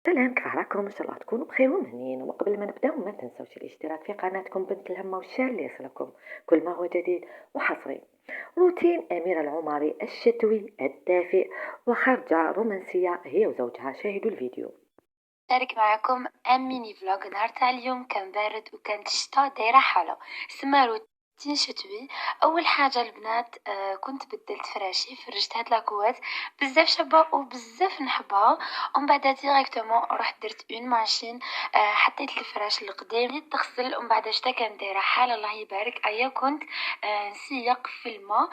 سلام، كيف راكم؟ ان شاء الله تكونوا بخير ومهنيين. وقبل ما نبداو ما تنسوش الاشتراك في قناتكم بنت الهمه والشير ليصلكم كل ما هو جديد وحصري. روتين أميرة العمري الشتوي الدافئ وخرجة رومانسية هي وزوجها. شاهدوا الفيديو. نشارك معكم ميني فلوغ. نهار تاع اليوم كان بارد وكانت الشتا دايره حاله سما روتين شتوي. اول حاجه البنات كنت بدلت فراشي، فرجت هاد لاكوات بزاف شابه وبزاف نحبها. ومن بعد ديريكتومون رحت درت اون ماشين، حطيت الفراش القديم بديت تغسل. ومن بعد شتا كان دايره حاله الله يبارك. ايا كنت نسيق في الماء.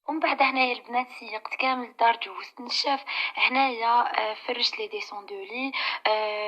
ومن بعد هنايا البنات سيقت كامل الدار، جوزت نشاف هنايا، فرشت لي ديسون دو لي،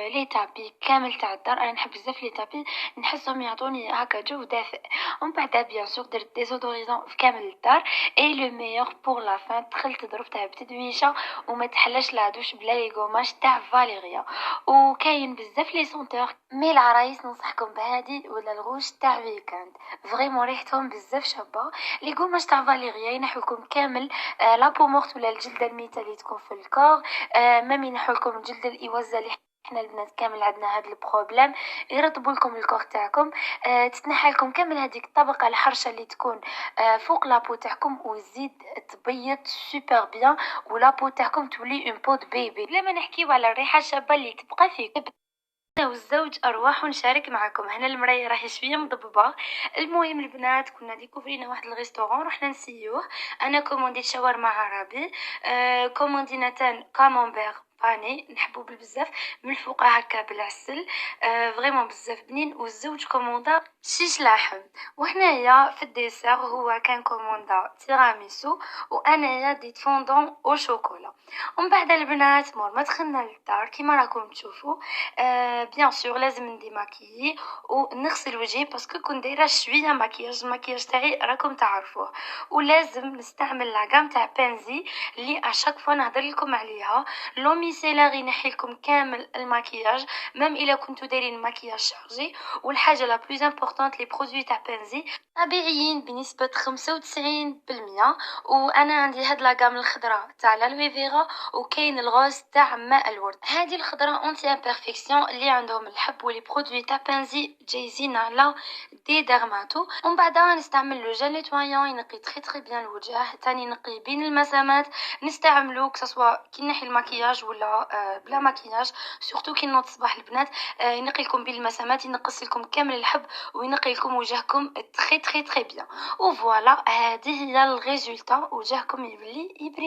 لي تابي كامل تاع الدار. انا نحب بزاف لي تابي، نحسهم يعطوني هكا جو دافئ. ومن بعد بيان سور درت ديزودوريزون في كامل الدار. اي لو ميور بور لا فان دخلت ضربتها بتدويشه وما تحلاش لا دوش بلا لي غوماج تاع فاليريا. وكاين بزاف لي سونتور مي العرايس ننصحكم بهادي ولا الغوش تاع ويكاند، فريمون ريحتهم بزاف شابه. لي غوماج تاع فاليريا ينحو لكم كامل لابو مورت ولا الجلده الميته اللي تكون في الكور. مام ينحو لكم الجلده الاوزه اللي احنا البنات كامل عندنا هذا البروبليم. يرطبوا لكم الكور تاعكم، تتنحى لكم كامل هذيك الطبقه الحرشه اللي تكون فوق لابو تاعكم، وزيد تبيض سوبر بيان، ولابو تاعكم تولي اون بو دو بيبي. لما نحكيو على الريحه الشابه اللي تبقى فيكم انا والزوج ارواح، ونشارك معكم هنا المرايه راهي شويه مضببه. المهم البنات كنا ديكوفرينا واحد الريستورون رحنا نسيوه. انا كومونديت شاورما عربي، كوموندينا تان كامونبير باني نحبو بزاف من الفوق هكا بالعسل، فريمون بزاف بنين. والزوج كوموندا شيش لحم. وهنايا في الديسير هو كان كوموندا تيراميسو، وانايا دي فوندون او شوكولا. ومن بعد البنات مور ما دخلنا للدار كيما راكم تشوفوا، بيان سور لازم نديماكيي ونغسل وجهي باسكو كنت دايره شويه مكياج. المكياج تاعي راكم تعرفوه. ولازم نستعمل لا غام تاع بنزي اللي اشاك فوا نهضر لكم عليها. لو ميسيلار ينحي لكم كامل المكياج ميم الا كنتو دايرين مكياج شارجي. والحاجه لا بلوز امبورطونت لي برودوي تاع بنزي طبيعيين بنسبه 95%. وانا عندي هاد لا غام الخضراء تاع الالوي فيرا، وكاين الغوز تاع ماء الورد. هذه الخضراء اونتي امبرفكسيون اللي عندهم الحب ولي برودوي تاع بنزي جايزين على دي ديرماتو. ومن بعد نستعمل لو جل نيتوايون ينقي تري تري بيان الوجه، ثاني ينقي بين المسامات. نستعملو كسوا كي نحي المكياج ولا بلا مكياج، سورتو كي نوض الصباح البنات، ينقي لكم بين المسامات، ينقص لكم كامل الحب وينقي لكم وجهكم تري تري تري بيان. وفوالا هذه هي الريزولتا، وجهكم يبلي يبري.